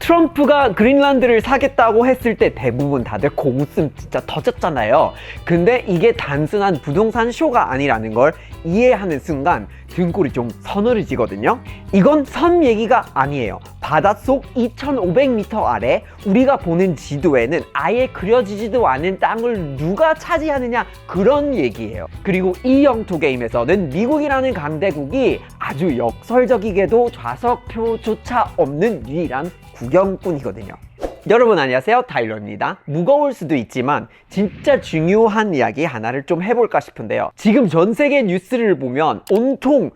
트럼프가 그린란드를 사겠다고 했을 때 대부분 다들 고웃음 진짜 터졌잖아요. 근데 이게 단순한 부동산 쇼가 아니라는 걸 이해하는 순간 등골이 좀 서늘해지거든요. 이건 섬 얘기가 아니에요. 바닷속 2500m 아래 우리가 보는 지도에는 아예 그려지지도 않은 땅을 누가 차지하느냐, 그런 얘기예요. 그리고 이 영토 게임에서는 미국이라는 강대국이 아주 역설적이게도 좌석표조차 없는 유일한 구경꾼이거든요. 여러분 안녕하세요, 타일러입니다. 무거울 수도 있지만 진짜 중요한 이야기 하나를 좀 해볼까 싶은데요. 지금 전 세계 뉴스를 보면 온통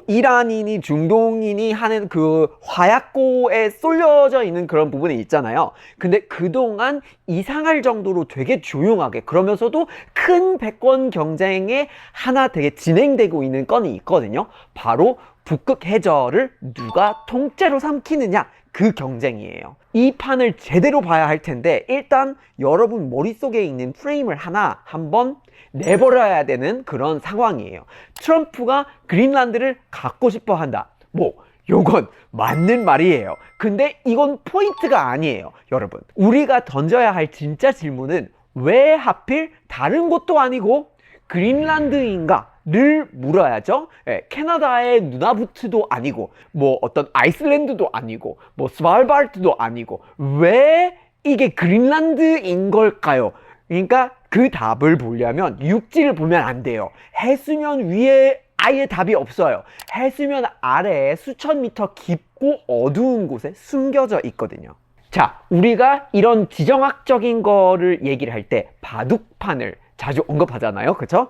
이란인이 중동인이 하는 그 화약고에 쏠려져 있는 그런 부분이 있잖아요. 근데 그동안 이상할 정도로 되게 조용하게, 그러면서도 큰 패권 경쟁에 하나 되게 진행되고 있는 건이 있거든요. 바로 북극 해저를 누가 통째로 삼키느냐, 그 경쟁이에요. 이 판을 제대로 봐야 할 텐데 일단 여러분 머릿속에 있는 프레임을 하나 한번 내버려야 되는 그런 상황이에요. 트럼프가 그린란드를 갖고 싶어 한다. 요건 맞는 말이에요. 근데 이건 포인트가 아니에요. 여러분, 우리가 던져야 할 진짜 질문은 왜 하필 다른 곳도 아니고 그린란드인가? 를 물어야죠. 캐나다의 누나부트도 아니고 어떤 아이슬란드도 아니고 스발바르트도 아니고 왜 이게 그린란드인 걸까요? 그러니까 그 답을 보려면 육지를 보면 안 돼요. 해수면 위에 아예 답이 없어요. 해수면 아래에 수천 미터 깊고 어두운 곳에 숨겨져 있거든요. 자, 우리가 이런 지정학적인 거를 얘기를 할 때 바둑판을 자주 언급하잖아요. 그쵸?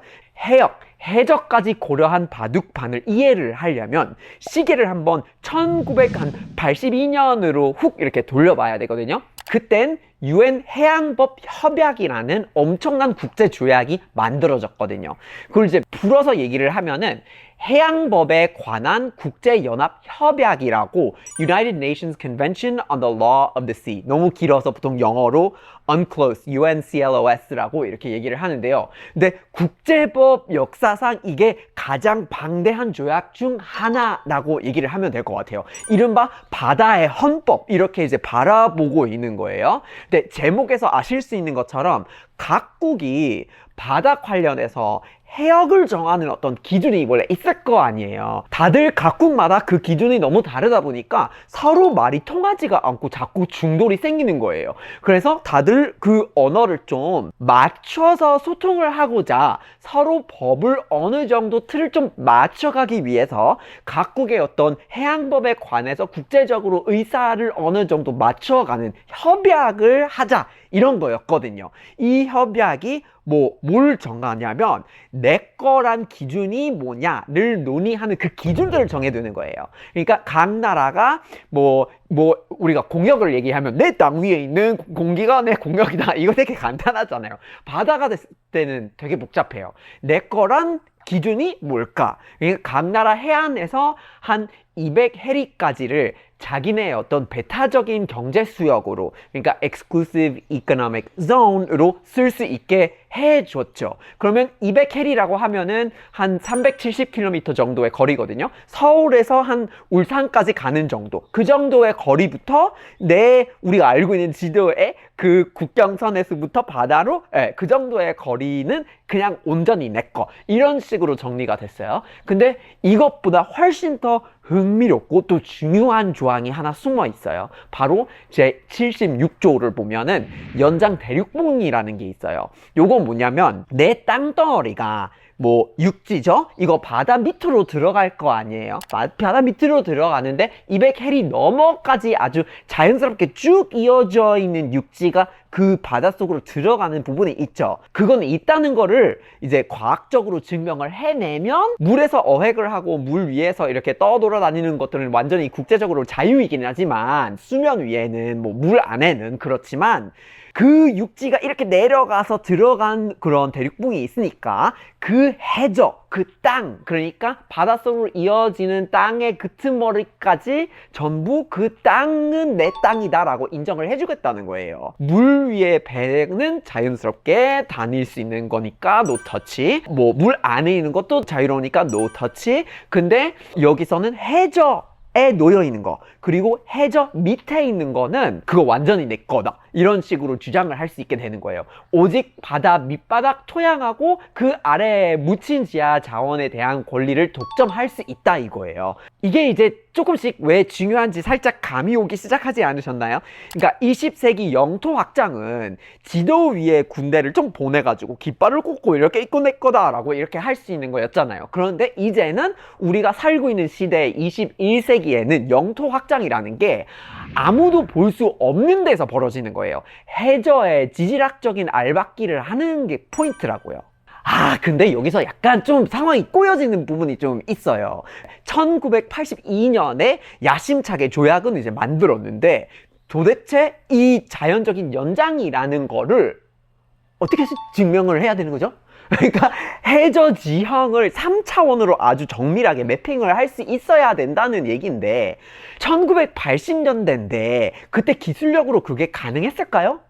해적까지 고려한 바둑판을 이해를 하려면 시계를 한번 1982년으로 훅 이렇게 돌려봐야 되거든요. 그땐 UN 해양법 협약이라는 엄청난 국제 조약이 만들어졌거든요. 그걸 이제 불어서 얘기를 하면은 해양법에 관한 국제연합 협약이라고 United Nations Convention on the Law of the Sea, 너무 길어서 보통 영어로 UNCLOS, UNCLOS라고 이렇게 얘기를 하는데요. 근데 국제법 역사상 이게 가장 방대한 조약 중 하나라고 얘기를 하면 될 것 같아요. 이른바 바다의 헌법, 이렇게 이제 바라보고 있는 거예요. 근데 제목에서 아실 수 있는 것처럼 각국이 바다 관련해서 해역을 정하는 어떤 기준이 원래 있을 거 아니에요. 다들 각국마다 그 기준이 너무 다르다 보니까 서로 말이 통하지가 않고 자꾸 중돌이 생기는 거예요. 그래서 다들 그 언어를 좀 맞춰서 소통을 하고자 서로 법을 어느 정도 틀을 좀 맞춰가기 위해서 각국의 어떤 해양법에 관해서 국제적으로 의사를 어느 정도 맞춰가는 협약을 하자, 이런 거였거든요. 이 협약이 뭘 정하냐면 내 거란 기준이 뭐냐를 논의하는 그 기준들을 정해두는 거예요. 그러니까 각 나라가 우리가 공역을 얘기하면 내 땅 위에 있는 공기가 내 공역이다, 이거 되게 간단하잖아요. 바다가 됐을 때는 되게 복잡해요. 내 거란 기준이 뭘까? 그러니까 각 나라 해안에서 한 200해리까지를 자기네 어떤 배타적인 경제 수역으로, 그러니까 Exclusive Economic Zone으로 쓸 수 있게 해줬죠. 그러면 200해리라고 하면은 한 370km 정도의 거리거든요. 서울에서 한 울산까지 가는 정도, 그 정도의 거리부터 우리가 알고 있는 지도에 그 국경선에서부터 바다로 그 정도의 거리는 그냥 온전히 내 거, 이런 식으로 정리가 됐어요. 근데 이것보다 훨씬 더 흥미롭고 또 중요한 조항이 하나 숨어 있어요. 바로 제 76조를 보면은 연장 대륙봉이라는 게 있어요. 요건 뭐냐면 내 땅덩어리가 육지죠? 이거 바다 밑으로 들어갈 거 아니에요? 바다 밑으로 들어가는데 200해리 넘어까지 아주 자연스럽게 쭉 이어져 있는 육지가 그 바닷속으로 들어가는 부분이 있죠. 그건 있다는 거를 이제 과학적으로 증명을 해내면 물에서 어획을 하고 물 위에서 이렇게 떠돌아다니는 것들은 완전히 국제적으로 자유이긴 하지만 수면 위에는 물 안에는 그렇지만 그 육지가 이렇게 내려가서 들어간 그런 대륙봉이 있으니까 그 해저, 그 땅, 그러니까 바닷속으로 이어지는 땅의 끄트머리까지 전부 그 땅은 내 땅이다 라고 인정을 해주겠다는 거예요. 물 위에 배는 자연스럽게 다닐 수 있는 거니까 노 터치, 물 안에 있는 것도 자유로우니까 노 터치. 근데 여기서는 해저 놓여 있는 거, 그리고 해저 밑에 있는 거는 그거 완전히 내 거다, 이런 식으로 주장을 할 수 있게 되는 거예요. 오직 바다 밑바닥 토양하고 그 아래에 묻힌 지하 자원에 대한 권리를 독점할 수 있다, 이거예요. 이게 이제 조금씩 왜 중요한지 살짝 감이 오기 시작하지 않으셨나요? 그러니까 20세기 영토 확장은 지도 위에 군대를 좀 보내가지고 깃발을 꽂고 이렇게 이거 내 거다라고 이렇게 할 수 있는 거였잖아요. 그런데 이제는 우리가 살고 있는 시대 21세기에는 영토 확장이라는 게 아무도 볼 수 없는 데서 벌어지는 거예요. 해저에 지질학적인 알박기를 하는 게 포인트라고요. 근데 여기서 약간 좀 상황이 꼬여지는 부분이 좀 있어요. 1982년에 야심차게 조약은 이제 만들었는데, 도대체 이 자연적인 연장이라는 거를 어떻게 증명을 해야 되는 거죠? 그러니까 해저 지형을 3차원으로 아주 정밀하게 매핑을 할 수 있어야 된다는 얘기인데, 1980년대인데 그때 기술력으로 그게 가능했을까요?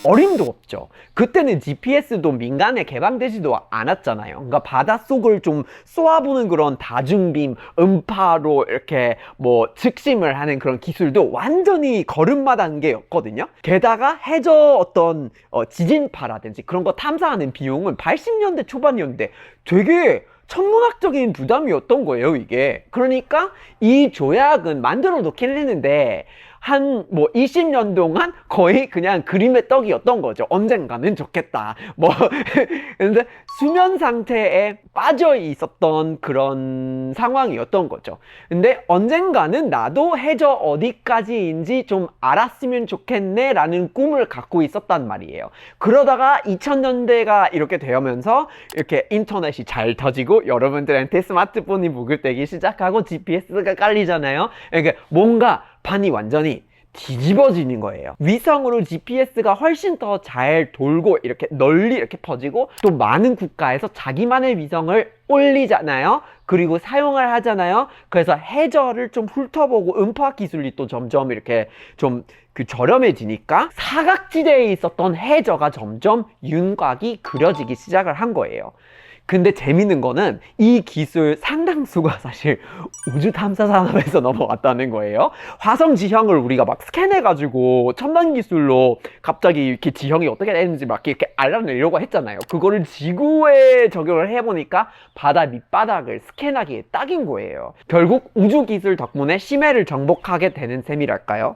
어림도 없죠. 그때는 GPS도 민간에 개방되지도 않았잖아요. 그러니까 바닷속을 좀 쏘아보는 그런 다중빔, 음파로 이렇게 뭐 즉심을 하는 그런 기술도 완전히 걸음마 단계였거든요. 게다가 해저 어떤 지진파라든지 그런 거 탐사하는 비용은 80년대 초반이었는데 되게 천문학적인 부담이었던 거예요, 이게. 그러니까 이 조약은 만들어 놓긴 했는데 한 20년 동안 거의 그냥 그림의 떡이었던 거죠. 언젠가는 좋겠다. 근데 수면 상태에 빠져 있었던 그런 상황이었던 거죠. 근데 언젠가는 나도 해저 어디까지인지 좀 알았으면 좋겠네 라는 꿈을 갖고 있었단 말이에요. 그러다가 2000년대가 이렇게 되면서 이렇게 인터넷이 잘 터지고 여러분들한테 스마트폰이 무글대기 시작하고 GPS가 깔리잖아요. 그러니까 뭔가 판이 완전히 뒤집어지는 거예요. 위성으로 GPS가 훨씬 더 잘 돌고 이렇게 널리 이렇게 퍼지고, 또 많은 국가에서 자기만의 위성을 올리잖아요. 그리고 사용을 하잖아요. 그래서 해저를 좀 훑어보고 음파 기술이 또 점점 이렇게 좀 저렴해지니까 사각지대에 있었던 해저가 점점 윤곽이 그려지기 시작을 한 거예요. 근데 재밌는 거는 이 기술 상당수가 사실 우주 탐사 산업에서 넘어왔다는 거예요. 화성 지형을 우리가 막 스캔해가지고 첨단 기술로 갑자기 이렇게 지형이 어떻게 되는지 막 이렇게 알아내려고 했잖아요. 그거를 지구에 적용을 해보니까 바다 밑바닥을 스캔하기에 딱인 거예요. 결국 우주 기술 덕분에 심해를 정복하게 되는 셈이랄까요?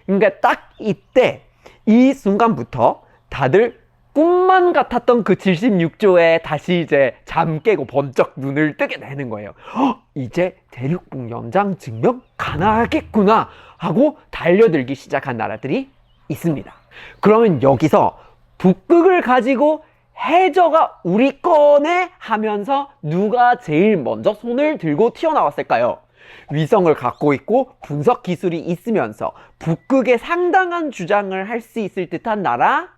그러니까 딱 이때, 이 순간부터 다들 꿈만 같았던 그 76조에 다시 이제 잠 깨고 번쩍 눈을 뜨게 되는 거예요. 이제 대륙봉 연장 증명 가능하겠구나 하고 달려들기 시작한 나라들이 있습니다. 그러면 여기서 북극을 가지고 해저가 우리 거네 하면서 누가 제일 먼저 손을 들고 튀어나왔을까요? 위성을 갖고 있고 분석 기술이 있으면서 북극에 상당한 주장을 할 수 있을 듯한 나라,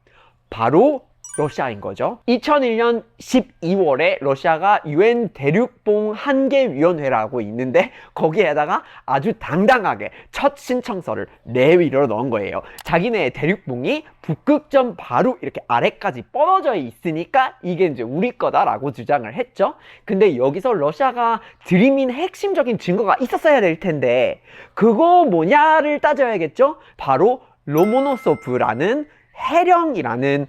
바로 러시아인 거죠. 2001년 12월에 러시아가 UN 대륙봉 한계위원회라고 있는데 거기에다가 아주 당당하게 첫 신청서를 내밀어 넣은 거예요. 자기네 대륙봉이 북극점 바로 이렇게 아래까지 뻗어져 있으니까 이게 이제 우리 거다라고 주장을 했죠. 근데 여기서 러시아가 들이민 핵심적인 증거가 있었어야 될 텐데 그거 뭐냐를 따져야겠죠. 바로 로모노소프라는 해령이라는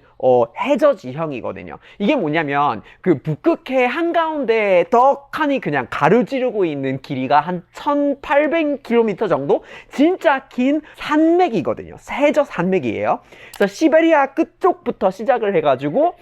해저 지형이거든요. 이게 뭐냐면 그 북극해 한가운데에 떡하니 그냥 가로지르고 있는 길이가 한 1800km 정도? 진짜 긴 산맥이거든요. 해저 산맥이에요. 그래서 시베리아 끝쪽부터 시작을 해가지고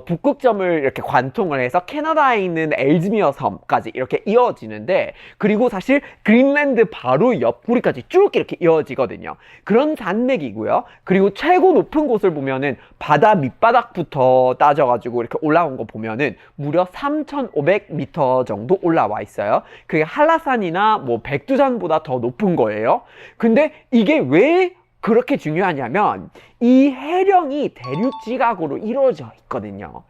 북극점을 이렇게 관통을 해서 캐나다에 있는 엘즈미어 섬까지 이렇게 이어지는데, 그리고 사실 그린랜드 바로 옆구리까지 쭉 이렇게 이어지거든요. 그런 산맥이고요. 그리고 최고 높은 곳을 보면은 바다 밑바닥부터 따져가지고 이렇게 올라온 거 보면은 무려 3,500m 정도 올라와 있어요. 그게 한라산이나 뭐 백두산보다 더 높은 거예요. 근데 이게 왜 그렇게 중요하냐면 이 해령이 대륙지각으로 이루어져 있거든요.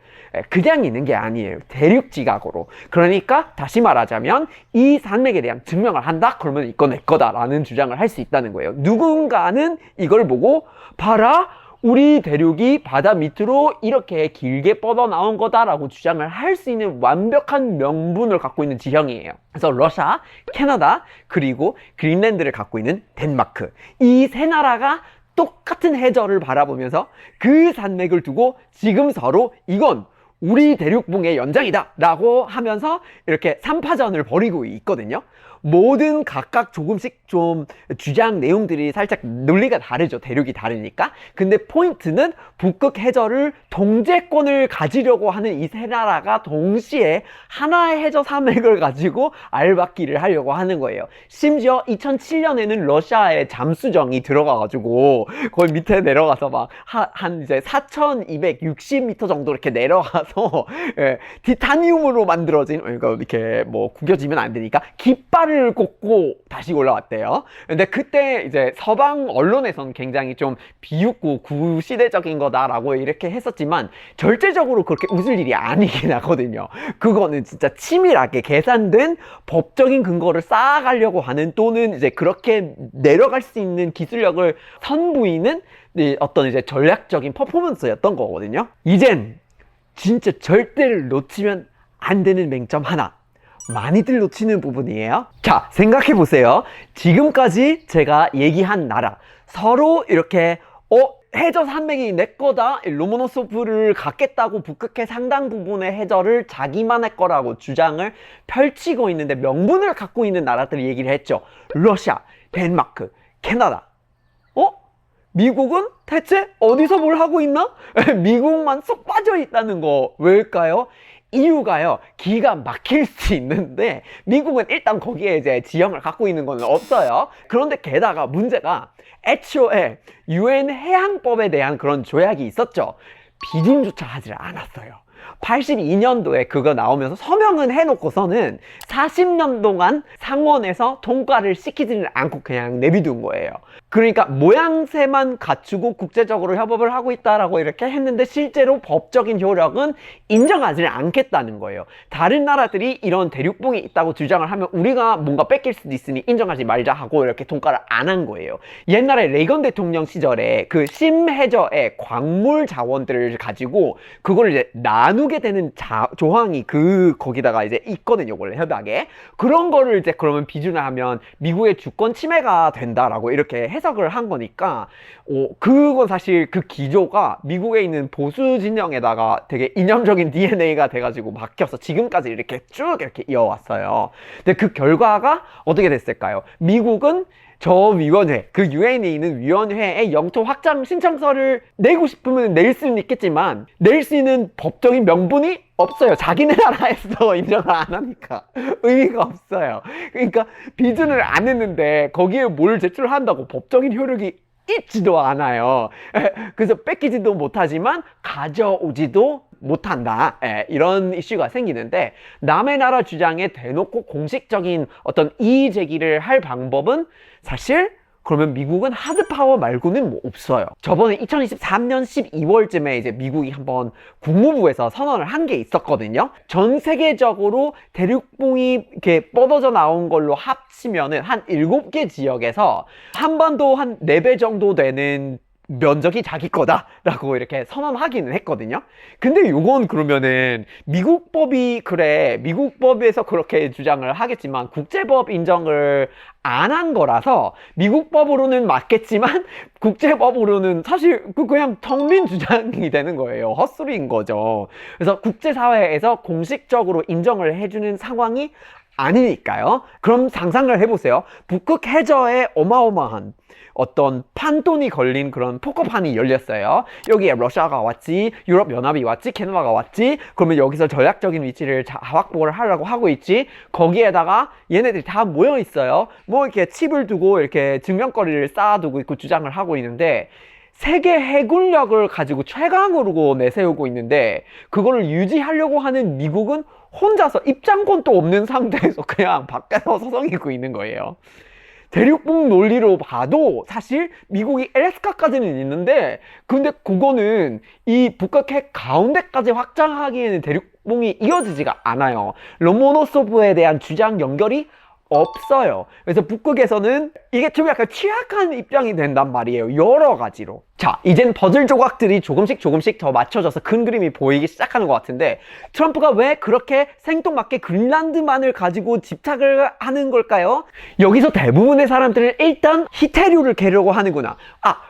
그냥 있는 게 아니에요. 대륙지각으로. 그러니까 다시 말하자면 이 산맥에 대한 증명을 한다? 그러면 이거 내 거다 라는 주장을 할 수 있다는 거예요. 누군가는 이걸 보고 봐라, 우리 대륙이 바다 밑으로 이렇게 길게 뻗어나온 거다라고 주장을 할 수 있는 완벽한 명분을 갖고 있는 지형이에요. 그래서 러시아, 캐나다, 그리고 그린랜드를 갖고 있는 덴마크, 이 세 나라가 똑같은 해저를 바라보면서 그 산맥을 두고 지금 서로 이건 우리 대륙붕의 연장이다 라고 하면서 이렇게 3파전을 벌이고 있거든요. 모든 각각 조금씩 좀 주장 내용들이 살짝 논리가 다르죠. 대륙이 다르니까. 근데 포인트는 북극 해저를 동제권을 가지려고 하는 이 세 나라가 동시에 하나의 해저 산맥을 가지고 알박기를 하려고 하는 거예요. 심지어 2007년에는 러시아의 잠수정이 들어가가지고 거기 밑에 내려가서 막 한 이제 4260m 정도 이렇게 내려가서 예, 티타늄으로 만들어진, 그러니까 이렇게 뭐 구겨지면 안 되니까 깃발을 꽂고 다시 올라왔대요. 근데 그때 이제 서방 언론에서는 굉장히 좀 비웃고 구시대적인 거다라고 이렇게 했었지만 절대적으로 그렇게 웃을 일이 아니긴 하거든요. 그거는 진짜 치밀하게 계산된 법적인 근거를 쌓아가려고 하는, 또는 이제 그렇게 내려갈 수 있는 기술력을 선보이는 어떤 이제 전략적인 퍼포먼스였던 거거든요. 이젠 진짜 절대를 놓치면 안 되는 맹점 하나, 많이들 놓치는 부분이에요. 자, 생각해 보세요. 지금까지 제가 얘기한 나라 서로 이렇게 해저 산맥이 내 거다, 로모노소프를 갖겠다고 북극해 상당 부분의 해저를 자기만의 거라고 주장을 펼치고 있는데 명분을 갖고 있는 나라들 얘기를 했죠. 러시아, 덴마크, 캐나다. 미국은 대체 어디서 뭘 하고 있나? 미국만 쏙 빠져 있다는 거 왜일까요? 이유가요, 기가 막힐 수 있는데 미국은 일단 거기에 이제 지형을 갖고 있는 건 없어요. 그런데 게다가 문제가 애초에 UN 해양법에 대한 그런 조약이 있었죠. 비준조차 하질 않았어요. 82년도에 그거 나오면서 서명은 해놓고서는 40년 동안 상원에서 통과를 시키지는 않고 그냥 내비둔 거예요. 그러니까 모양새만 갖추고 국제적으로 협업을 하고 있다라고 이렇게 했는데 실제로 법적인 효력은 인정하지는 않겠다는 거예요. 다른 나라들이 이런 대륙붕이 있다고 주장을 하면 우리가 뭔가 뺏길 수도 있으니 인정하지 말자 하고 이렇게 통과를 안 한 거예요. 옛날에 레이건 대통령 시절에 그 심해저의 광물 자원들을 가지고 그걸 이제 나누게 되는 조항이 거기다가 이제 있거든요. 원래 협약에. 그런 거를 이제 그러면 비준을 하면 미국의 주권 침해가 된다라고 이렇게 해석을 한 거니까, 그건 사실 그 기조가 미국에 있는 보수 진영에다가 되게 이념적인 DNA가 돼가지고 바뀌어서 지금까지 이렇게 쭉 이렇게 이어왔어요. 근데 그 결과가 어떻게 됐을까요? 미국은 저 위원회, 그 UN에 있는 위원회의 영토 확장 신청서를 내고 싶으면 낼 수는 있겠지만 낼 수 있는 법적인 명분이 없어요. 자기네 나라에서 인정을 안 하니까 의미가 없어요. 그러니까 비준을 안 했는데 거기에 뭘 제출한다고 법적인 효력이 있지도 않아요. 그래서 뺏기지도 못하지만 가져오지도 못한다. 이런 이슈가 생기는데, 남의 나라 주장에 대놓고 공식적인 어떤 이의 제기를 할 방법은 사실 그러면 미국은 하드파워 말고는 뭐 없어요. 저번에 2023년 12월쯤에 이제 미국이 한번 국무부에서 선언을 한 게 있었거든요. 전 세계적으로 대륙붕이 이렇게 뻗어져 나온 걸로 합치면은 한 7개 지역에서 한반도 한 4배 정도 되는 면적이 자기 거다라고 이렇게 선언하기는 했거든요. 근데 요건 그러면은 미국 법이, 그래 미국 법에서 그렇게 주장을 하겠지만 국제법 인정을 안 한 거라서 미국 법으로는 맞겠지만 국제법으로는 사실 그냥 텅빈 주장이 되는 거예요. 헛소리인 거죠. 그래서 국제사회에서 공식적으로 인정을 해주는 상황이 아니니까요. 그럼 상상을 해보세요. 북극 해저에 어마어마한 어떤 판돈이 걸린 그런 포커판이 열렸어요. 여기에 러시아가 왔지, 유럽 연합이 왔지, 캐나다가 왔지. 그러면 여기서 전략적인 위치를 확보를 하려고 하고 있지. 거기에다가 얘네들이 다 모여 있어요. 뭐 이렇게 칩을 두고 이렇게 증명거리를 쌓아두고 있고 주장을 하고 있는데, 세계 해군력을 가지고 최강으로 내세우고 있는데 그거를 유지하려고 하는 미국은 혼자서 입장권도 없는 상태에서 그냥 밖에서 서성이고 있는 거예요. 대륙붕 논리로 봐도 사실 미국이 엘래스카까지는 있는데, 근데 그거는 이 북극해 가운데까지 확장하기에는 대륙붕이 이어지지가 않아요. 로모노소프에 대한 주장 연결이 없어요. 그래서 북극에서는 이게 좀 약간 취약한 입장이 된단 말이에요. 여러 가지로. 자, 이젠 퍼즐 조각들이 조금씩 더 맞춰져서 큰 그림이 보이기 시작하는 것 같은데, 트럼프가 왜 그렇게 생뚱맞게 그린란드만을 가지고 집착을 하는 걸까요? 여기서 대부분의 사람들은 일단 희태류를 개려고 하는구나.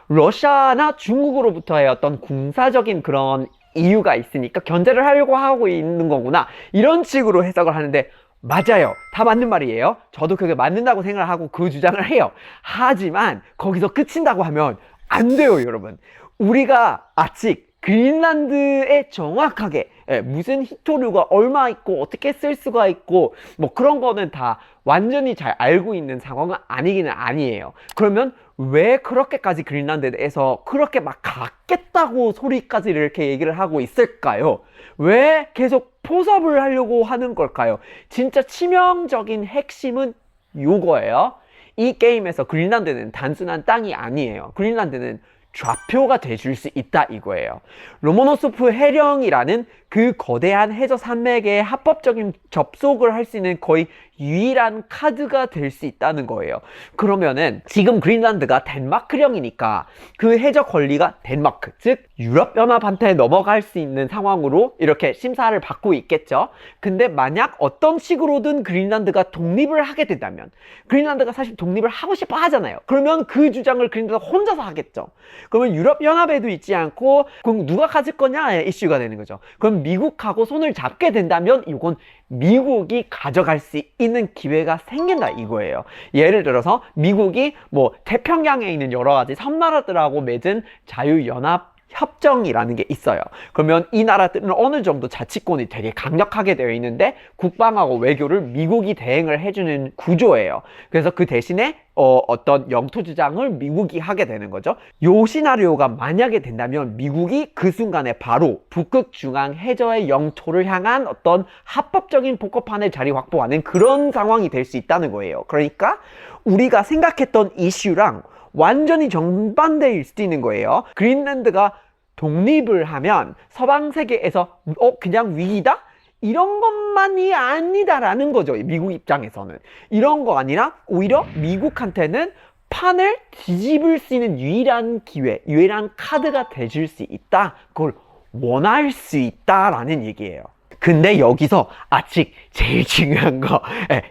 러시아나 중국으로부터의 어떤 군사적인 그런 이유가 있으니까 견제를 하려고 하고 있는 거구나, 이런 식으로 해석을 하는데, 맞아요. 다 맞는 말이에요. 저도 그게 맞는다고 생각을 하고 그 주장을 해요. 하지만 거기서 끝인다고 하면 안 돼요, 여러분. 우리가 아직 그린란드에 정확하게 무슨 희토류가 얼마 있고 어떻게 쓸 수가 있고 뭐 그런 거는 다 완전히 잘 알고 있는 상황은 아니기는 아니에요. 그러면 왜 그렇게까지 그린란드에 대해서 그렇게 막 갖겠다고 소리까지 이렇게 얘기를 하고 있을까요? 왜 계속 포섭을 하려고 하는 걸까요? 진짜 치명적인 핵심은 요거예요. 이 게임에서 그린란드는 단순한 땅이 아니에요. 그린란드는 좌표가 돼줄 수 있다, 이거예요. 로모노소프 해령이라는 그 거대한 해저 산맥에 합법적인 접속을 할 수 있는 거의 유일한 카드가 될 수 있다는 거예요. 그러면은 지금 그린란드가 덴마크령이니까 그 해저 권리가 덴마크, 즉 유럽연합한테 넘어갈 수 있는 상황으로 이렇게 심사를 받고 있겠죠. 근데 만약 어떤 식으로든 그린란드가 독립을 하게 된다면, 그린란드가 사실 독립을 하고 싶어 하잖아요. 그러면 그 주장을 그린란드가 혼자서 하겠죠. 그러면 유럽연합에도 있지 않고 그럼 누가 가질 거냐 이슈가 되는 거죠. 그럼 미국하고 손을 잡게 된다면 이건 미국이 가져갈 수 있는 기회가 생긴다, 이거예요. 예를 들어서 미국이 뭐 태평양에 있는 여러 가지 섬나라들하고 맺은 자유연합 협정이라는 게 있어요. 그러면 이 나라들은 어느 정도 자치권이 되게 강력하게 되어 있는데 국방하고 외교를 미국이 대행을 해주는 구조예요. 그래서 그 대신에 어떤 영토 주장을 미국이 하게 되는 거죠. 요 시나리오가 만약에 된다면 미국이 그 순간에 바로 북극 중앙 해저의 영토를 향한 어떤 합법적인 복합판을 자리 확보하는 그런 상황이 될 수 있다는 거예요. 그러니까 우리가 생각했던 이슈랑 완전히 정반대일 수도 있는 거예요. 그린란드가 독립을 하면 서방 세계에서 그냥 위기다? 이런 것만이 아니다라는 거죠. 미국 입장에서는. 이런 거 아니라 오히려 미국한테는 판을 뒤집을 수 있는 유일한 기회, 유일한 카드가 돼줄 수 있다. 그걸 원할 수 있다라는 얘기예요. 근데 여기서 아직 제일 중요한 거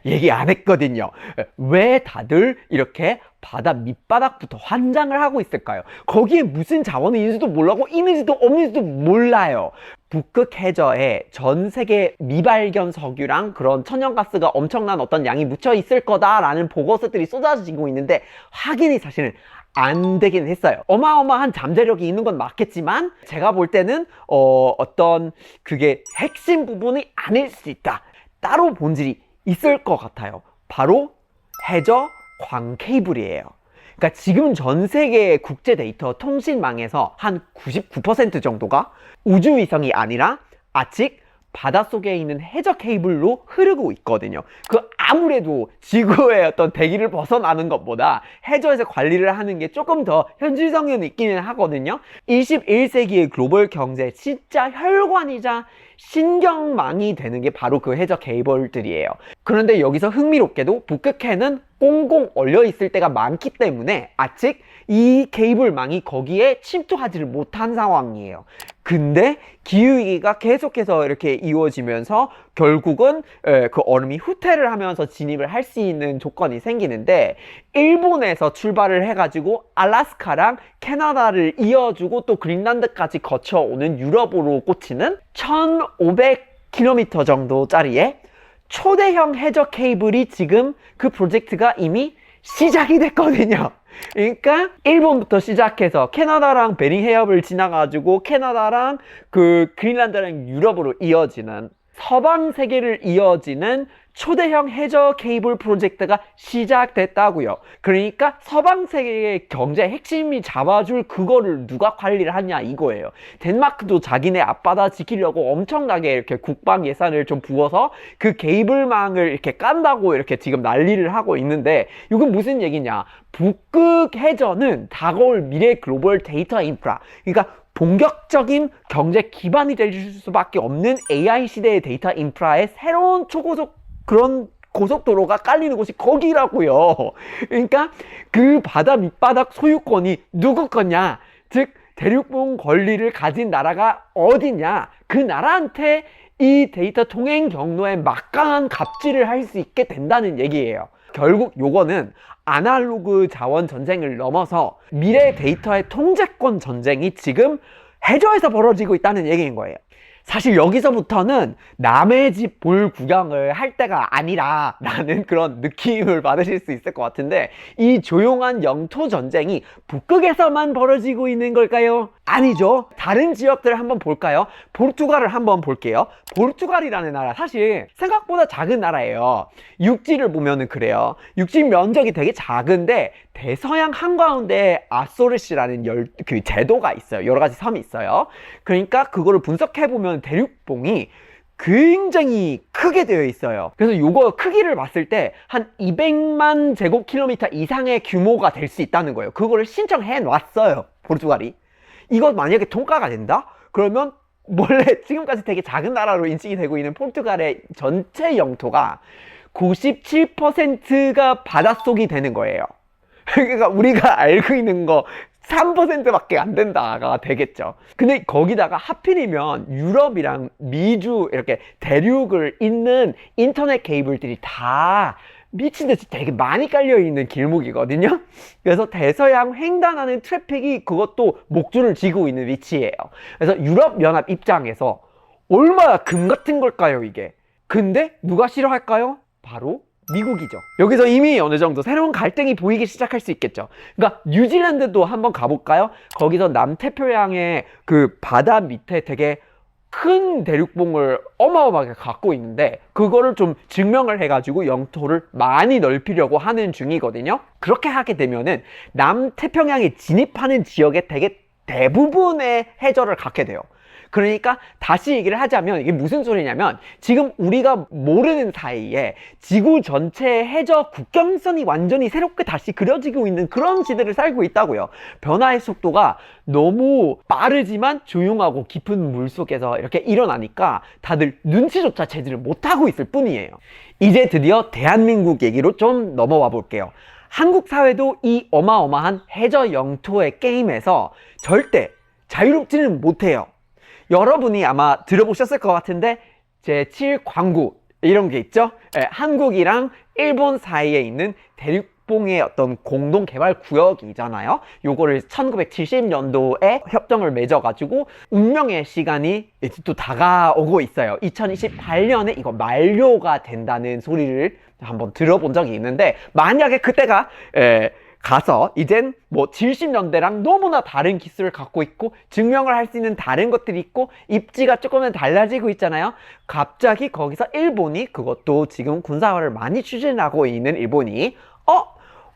얘기 안 했거든요. 왜 다들 이렇게 바다 밑바닥부터 환장을 하고 있을까요? 거기에 무슨 자원이 있는지도 몰라고 있는지도 없는지도 몰라요. 북극 해저에 전 세계 미발견 석유랑 그런 천연가스가 엄청난 어떤 양이 묻혀 있을 거다라는 보고서들이 쏟아지고 있는데 확인이 사실은 안 되긴 했어요. 어마어마한 잠재력이 있는 건 맞겠지만 제가 볼 때는 어떤 그게 핵심 부분이 아닐 수 있다. 따로 본질이 있을 것 같아요. 바로 해저 광 케이블이에요. 그러니까 지금 전 세계 국제 데이터 통신망에서 한 99% 정도가 우주위성이 아니라 아직 바닷속에 있는 해저 케이블로 흐르고 있거든요. 아무래도 지구의 어떤 대기를 벗어나는 것보다 해저에서 관리를 하는 게 조금 더 현실성이 있기는 하거든요. 21세기의 글로벌 경제 진짜 혈관이자 신경망이 되는 게 바로 그 해저 케이블들이에요. 그런데 여기서 흥미롭게도 북극해는 꽁꽁 얼려 있을 때가 많기 때문에 아직 이 케이블망이 거기에 침투하지를 못한 상황이에요. 근데 기후위기가 계속해서 이렇게 이루어지면서 결국은 그 얼음이 후퇴를 하면서 진입을 할 수 있는 조건이 생기는데, 일본에서 출발을 해가지고 알래스카랑 캐나다를 이어주고 또 그린란드까지 거쳐오는 유럽으로 꽂히는 1500km 정도짜리의 초대형 해저 케이블이 지금 그 프로젝트가 이미 시작이 됐거든요. 그러니까 일본부터 시작해서 캐나다랑 베링 해협을 지나가지고 캐나다랑 그 그린란드랑 유럽으로 이어지는 서방 세계를 이어지는 초대형 해저 케이블 프로젝트가 시작됐다고요. 그러니까 서방 세계의 경제 핵심이 잡아줄 그거를 누가 관리를 하냐 이거예요. 덴마크도 자기네 앞바다 지키려고 엄청나게 이렇게 국방 예산을 좀 부어서 그 케이블망을 이렇게 깐다고 이렇게 지금 난리를 하고 있는데, 이건 무슨 얘기냐? 북극 해저는 다가올 미래 글로벌 데이터 인프라, 그러니까 본격적인 경제 기반이 될 수밖에 없는 AI 시대의 데이터 인프라의 새로운 초고속 그런 고속도로가 깔리는 곳이 거기라고요. 그러니까 그 바다 밑바닥 소유권이 누구 거냐, 즉 대륙봉 권리를 가진 나라가 어디냐, 그 나라한테 이 데이터 통행 경로에 막강한 갑질을 할 수 있게 된다는 얘기예요. 결국 요거는 아날로그 자원 전쟁을 넘어서 미래 데이터의 통제권 전쟁이 지금 해저에서 벌어지고 있다는 얘기인 거예요. 사실 여기서부터는 남의 집 볼 구경을 할 때가 아니라 라는 그런 느낌을 받으실 수 있을 것 같은데, 이 조용한 영토 전쟁이 북극에서만 벌어지고 있는 걸까요? 아니죠. 다른 지역들을 한번 볼까요? 포르투갈을 한번 볼게요. 포르투갈이라는 나라 사실 생각보다 작은 나라예요. 육지를 보면은 그래요. 육지 면적이 되게 작은데 대서양 한가운데 아소르시라는 그 제도가 있어요. 여러 가지 섬이 있어요. 그러니까 그거를 분석해 보면 대륙봉이 굉장히 크게 되어 있어요. 그래서 요거 크기를 봤을 때 한 200만 제곱킬로미터 이상의 규모가 될 수 있다는 거예요. 그거를 신청해 놨어요, 포르투갈이. 이거 만약에 통과가 된다? 그러면 원래 지금까지 되게 작은 나라로 인식이 되고 있는 포르투갈의 전체 영토가 97%가 바닷속이 되는 거예요. 그러니까 우리가 알고 있는 거 3%밖에 안 된다가 되겠죠. 근데 거기다가 하필이면 유럽이랑 미주 이렇게 대륙을 잇는 인터넷 케이블들이 다 미친듯이 되게 많이 깔려있는 길목이거든요. 그래서 대서양 횡단하는 트래픽이 그것도 목줄을 쥐고 있는 위치예요. 그래서 유럽연합 입장에서 얼마나 금 같은 걸까요, 이게? 근데 누가 싫어할까요? 바로 미국이죠. 여기서 이미 어느 정도 새로운 갈등이 보이기 시작할 수 있겠죠. 그러니까 뉴질랜드도 한번 가볼까요? 거기서 남태평양의 그 바다 밑에 되게 큰 대륙봉을 어마어마하게 갖고 있는데 그거를 좀 증명을 해가지고 영토를 많이 넓히려고 하는 중이거든요. 그렇게 하게 되면은 남태평양에 진입하는 지역의 되게 대부분의 해저를 갖게 돼요. 그러니까 다시 얘기를 하자면 이게 무슨 소리냐면, 지금 우리가 모르는 사이에 지구 전체의 해저 국경선이 완전히 새롭게 다시 그려지고 있는 그런 시대를 살고 있다고요. 변화의 속도가 너무 빠르지만 조용하고 깊은 물 속에서 이렇게 일어나니까 다들 눈치조차 채지를 못하고 있을 뿐이에요. 이제 드디어 대한민국 얘기로 좀 넘어와 볼게요. 한국 사회도 이 어마어마한 해저 영토의 게임에서 절대 자유롭지는 못해요. 여러분이 아마 들어보셨을 것 같은데 제7광구 이런 게 있죠. 한국이랑 일본 사이에 있는 대륙봉의 어떤 공동개발구역이잖아요. 요거를 1970년도에 협정을 맺어가지고 운명의 시간이 이제 또 다가오고 있어요. 2028년에 이거 만료가 된다는 소리를 한번 들어본 적이 있는데, 만약에 그때가 가서 이젠 뭐 70년대랑 너무나 다른 기술을 갖고 있고 증명을 할 수 있는 다른 것들이 있고 입지가 조금은 달라지고 있잖아요. 갑자기 거기서 일본이, 그것도 지금 군사화를 많이 추진하고 있는 일본이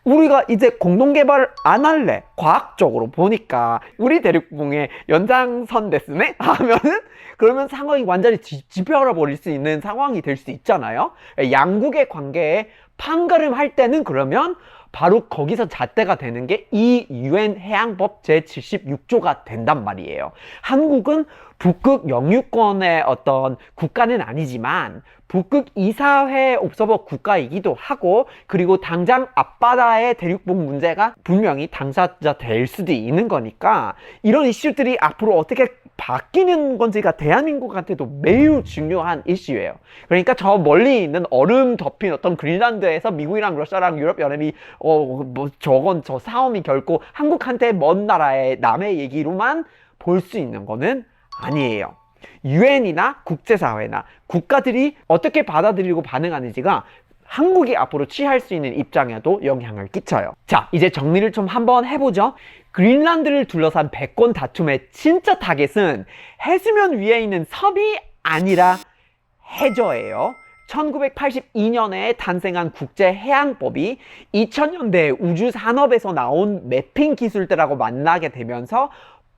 우리가 이제 공동개발을 안 할래, 과학적으로 보니까 우리 대륙봉의 연장선 됐으네 하면은 그러면 상황이 완전히 뒤집혀 버릴 수 있는 상황이 될 수 있잖아요. 양국의 관계에 판가름 할 때는 그러면 바로 거기서 잣대가 되는 게 이 UN 해양법 제76조가 된단 말이에요. 한국은 북극 영유권의 어떤 국가는 아니지만 북극 이사회 옵서버 국가이기도 하고, 그리고 당장 앞바다의 대륙봉 문제가 분명히 당사자 될 수도 있는 거니까 이런 이슈들이 앞으로 어떻게 바뀌는 건지가 대한민국한테도 매우 중요한 이슈예요. 그러니까 저 멀리 있는 얼음 덮인 어떤 그린란드에서 미국이랑 러시아랑 유럽연합이 저건 저 싸움이 결코 한국한테 먼 나라의 남의 얘기로만 볼 수 있는 거는 아니에요. 유엔이나 국제사회나 국가들이 어떻게 받아들이고 반응하는지가 한국이 앞으로 취할 수 있는 입장에도 영향을 끼쳐요. 자, 이제 정리를 좀 한번 해보죠. 그린란드를 둘러싼 백권 다툼의 진짜 타겟은 해수면 위에 있는 섬이 아니라 해저예요. 1982년에 탄생한 국제해양법이 2000년대 우주산업에서 나온 매핑 기술들하고 만나게 되면서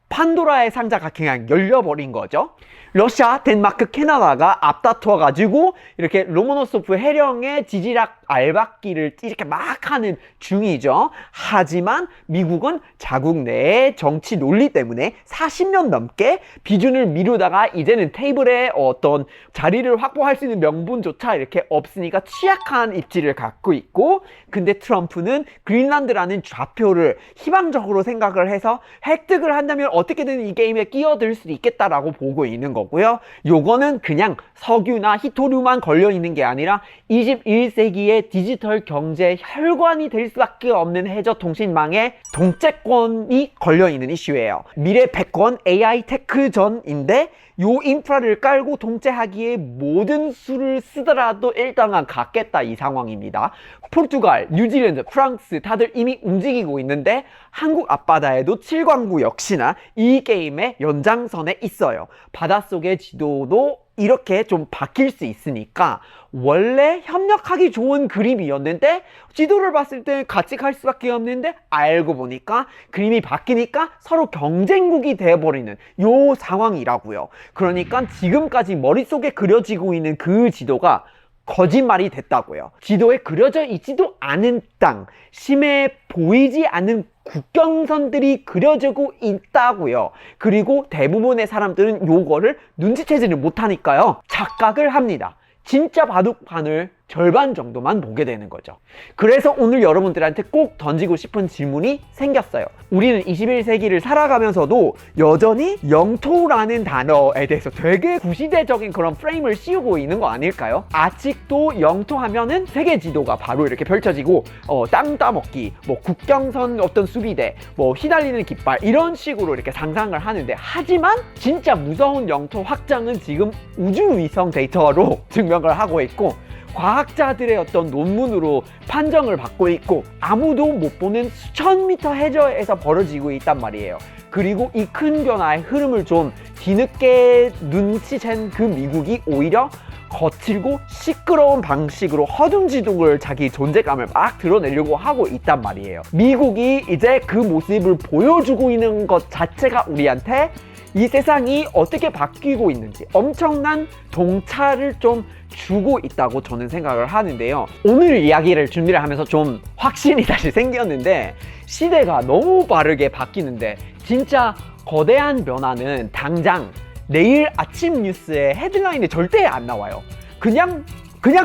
판도라의 상자가 그냥 열려버린 거죠. 러시아, 덴마크, 캐나다가 앞다투어 가지고 이렇게 로모노소프 해령의 지질학 알박기를 이렇게 막 하는 중이죠. 하지만 미국은 자국 내의 정치 논리 때문에 40년 넘게 비준을 미루다가 이제는 테이블에 어떤 자리를 확보할 수 있는 명분조차 이렇게 없으니까 취약한 입지를 갖고 있고, 근데 트럼프는 그린란드라는 좌표를 희망적으로 생각을 해서 획득을 한다면 어떻게든 이 게임에 끼어들 수 있겠다라고 보고 있는 거고요. 요거는 그냥 석유나 히토류만 걸려 있는 게 아니라 21세기의 디지털 경제 혈관이 될 수밖에 없는 해저통신망의 동체권이 걸려 있는 이슈예요. 미래 패권 AI 테크전인데 요 인프라를 깔고 통제하기에 모든 수를 쓰더라도 일당은 갖겠다, 이 상황입니다. 포르투갈, 뉴질랜드, 프랑스 다들 이미 움직이고 있는데 한국 앞바다에도 7광구 역시나 이 게임의 연장선에 있어요. 바닷속의 지도도 이렇게 좀 바뀔 수 있으니까 원래 협력하기 좋은 그림이었는데 지도를 봤을 때 같이 갈 수밖에 없는데 알고 보니까 그림이 바뀌니까 서로 경쟁국이 되어버리는 요 상황이라고요. 그러니까 지금까지 머릿속에 그려지고 있는 그 지도가 거짓말이 됐다고요. 지도에 그려져 있지도 않은 땅, 심해 보이지 않는 국경선들이 그려지고 있다고요. 그리고 대부분의 사람들은 요거를 눈치채지를 못하니까요, 착각을 합니다. 진짜 바둑판을 절반 정도만 보게 되는 거죠. 그래서 오늘 여러분들한테 꼭 던지고 싶은 질문이 생겼어요. 우리는 21세기를 살아가면서도 여전히 영토라는 단어에 대해서 되게 구시대적인 그런 프레임을 씌우고 있는 거 아닐까요? 아직도 영토 하면은 세계 지도가 바로 이렇게 펼쳐지고 땅 따먹기, 뭐 국경선 어떤 수비대, 뭐 휘날리는 깃발 이런 식으로 이렇게 상상을 하는데, 하지만 진짜 무서운 영토 확장은 지금 우주위성 데이터로 증명을 하고 있고 과학자들의 어떤 논문으로 판정을 받고 있고 아무도 못 보는 수천 미터 해저에서 벌어지고 있단 말이에요. 그리고 이 큰 변화의 흐름을 좀 뒤늦게 눈치챈 그 미국이 오히려 거칠고 시끄러운 방식으로 허둥지둥을 자기 존재감을 막 드러내려고 하고 있단 말이에요. 미국이 이제 그 모습을 보여주고 있는 것 자체가 우리한테 이 세상이 어떻게 바뀌고 있는지 엄청난 동차를 좀 주고 있다고 저는 생각을 하는데요. 오늘 이야기를 준비를 하면서 좀 확신이 다시 생겼는데, 시대가 너무 빠르게 바뀌는데 진짜 거대한 변화는 당장 내일 아침 뉴스에 헤드라인에 절대 안 나와요. 그냥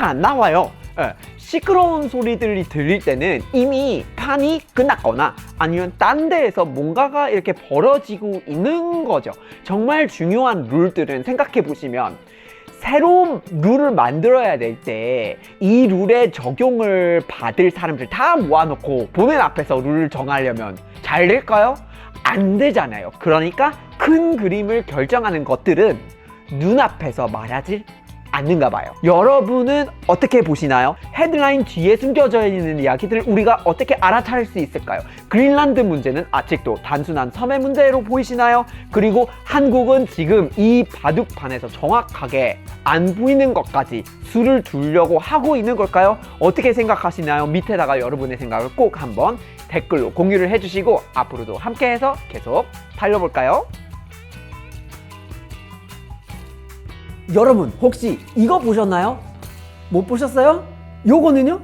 안 나와요. 예. 시끄러운 소리들이 들릴 때는 이미 판이 끝났거나 아니면 딴 데에서 뭔가가 이렇게 벌어지고 있는 거죠. 정말 중요한 룰들은 생각해 보시면, 새로운 룰을 만들어야 될 때 이 룰에 적용을 받을 사람들 다 모아놓고 보는 앞에서 룰을 정하려면 잘 될까요? 안 되잖아요. 그러니까 큰 그림을 결정하는 것들은 눈앞에서 말하지 않는가 봐요. 여러분은 어떻게 보시나요? 헤드라인 뒤에 숨겨져 있는 이야기들을 우리가 어떻게 알아차릴 수 있을까요? 그린란드 문제는 아직도 단순한 섬의 문제로 보이시나요? 그리고 한국은 지금 이 바둑판에서 정확하게 안 보이는 것까지 수를 두려고 하고 있는 걸까요? 어떻게 생각하시나요? 밑에다가 여러분의 생각을 꼭 한번 댓글로 공유를 해주시고 앞으로도 함께해서 계속 달려볼까요? 여러분 혹시 이거 보셨나요? 못 보셨어요? 요거는요?